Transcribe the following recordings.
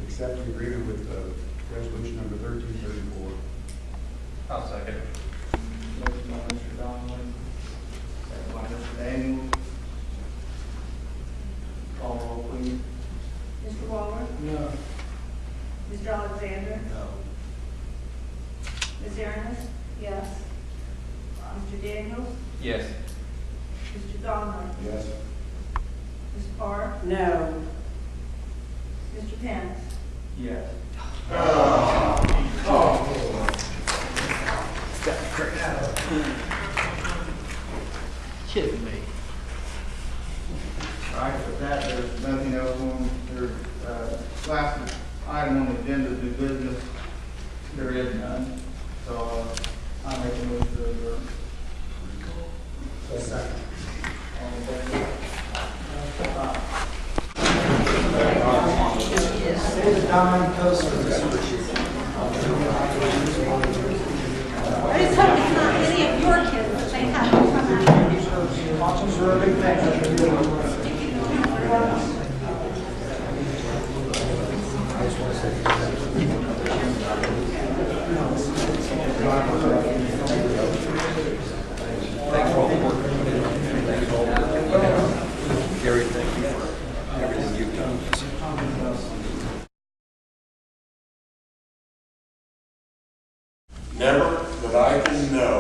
accept the agreement with resolution number 1334. I'll second. Motion by Mr. Donnelly, second by Mr. Daniels. Call roll, please. Mr. Waller? No. Mr. Alexander? No. Ms. Ernest? Yes. Mr. Daniels? Yes. Mr. Donnelly? Yes. Ms. Parr? No. Mr. Pence? Yes. Kidding me. All right, with that, there's nothing else on their, last item on the agenda, new business. There is none. So, I make a motion to adjourn. Second. All in favor? I just hope it's not any of your kids that they have to come out. Auctions are a big thing. Gary, thank you for everything you've done. Never that I can know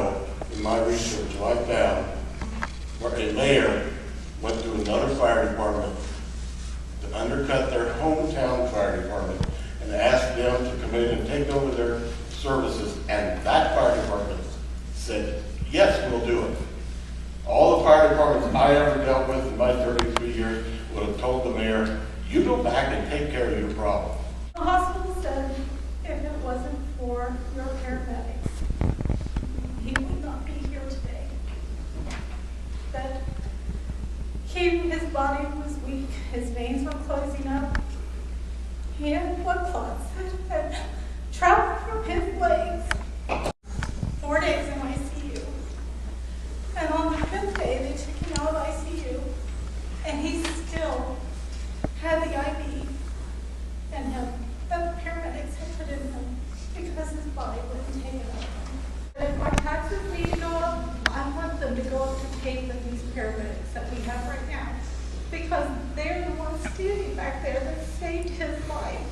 in my research have I found where a mayor went to another fire department to undercut their hometown fire department and asked them to come in and take over their services, and that fire department said, yes, we'll do it. All the fire departments I ever dealt with in my 33 years would have told the mayor, you go back and take care of your problem. The hospital said if it wasn't for your paramedics, he would not be here today. That his body was weak, his veins were closing up. He had blood clots that had traveled from his legs. 4 days in ICU. And on the 5th day, they took him out of ICU, and he still had the IV and the paramedics had put in him because his body wouldn't take it up. If our taxes need to go up, I want them to go up to pay for these paramedics that we have right now, because they're the ones standing back there that saved his life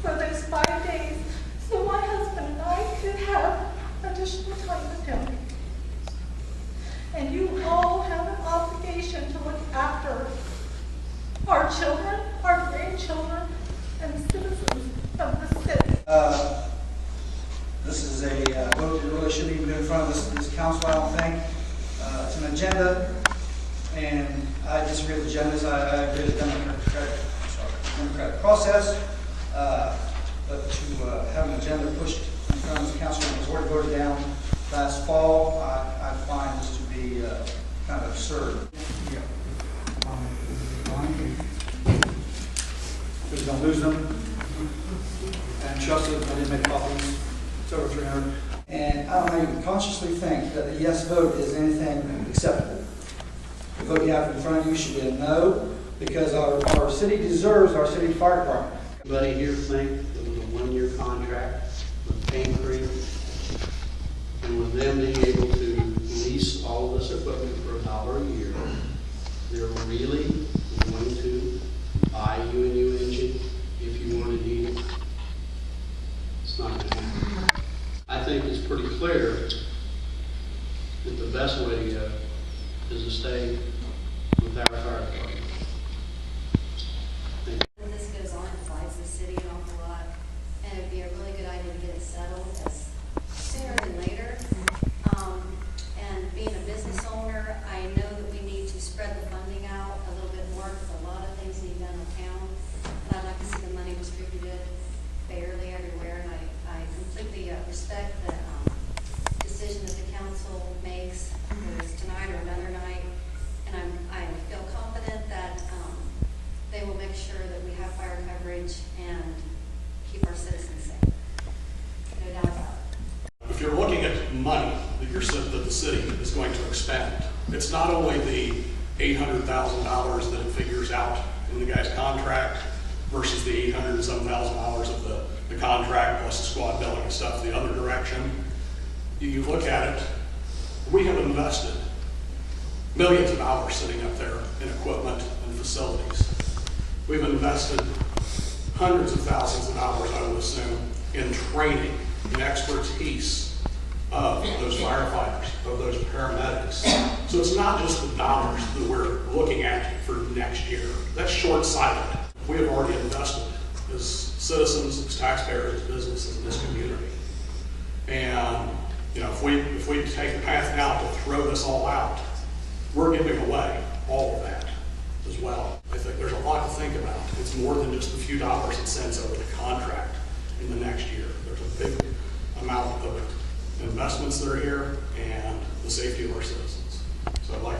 for those 5 days, so my husband and I could have additional time with him. And you all have an obligation to look after our children, our grandchildren, and the citizens of the city. This is a vote that really shouldn't even be in front of this council, I don't think. It's an agenda, and I disagree with agendas. I agree with the democratic process, but to have an agenda pushed in front of the council that was already voted down last fall, I find this to be kind of absurd. Please don't lose them. And trust it, I didn't make copies. It's over 300. And I don't even consciously think that a yes vote is anything acceptable. The vote you have in front of you should be a no, because our city deserves our city fire department. Everybody here think it was a one-year contract with Paint Creek, and with them being able to lease all this equipment for $1 a year, they're really going to buy you a new engine if you want to need it. It's not going to happen. I think it's pretty clear that the best way to go is to stay with our fire department. When this goes on, it divides the city an awful lot, and it'd be a really good idea to get it settled as sooner than later. And being a business owner, I know that we need to spread the funding out a little bit more, because a lot of things need done in town, and I'd like to see the money distributed fairly everywhere, and I completely respect the decision that the council makes, whether it's tonight or another night, and I feel confident that they will make sure that we have fire coverage and keep our citizens safe. No doubt about it. If you're looking at money that the city is going to expend, it's not only the $800,000 that it figures out in the guy's contract versus the 800 and some thousand hours of the contract plus the squad billing and stuff the other direction. You look at it, we have invested millions of hours sitting up there in equipment and facilities. We've invested hundreds of thousands of hours, I would assume, in training and expertise of those firefighters, of those paramedics. So it's not just the dollars that we're looking at for next year. That's short-sighted. We have already invested as citizens, as taxpayers, as businesses in this community. And you know, if we take the path now to throw this all out, we're giving away all of that as well. I think there's a lot to think about. It's more than just a few dollars and cents over the contract in the next year. There's a big amount of investments that are here and the safety of our citizens. So I'd like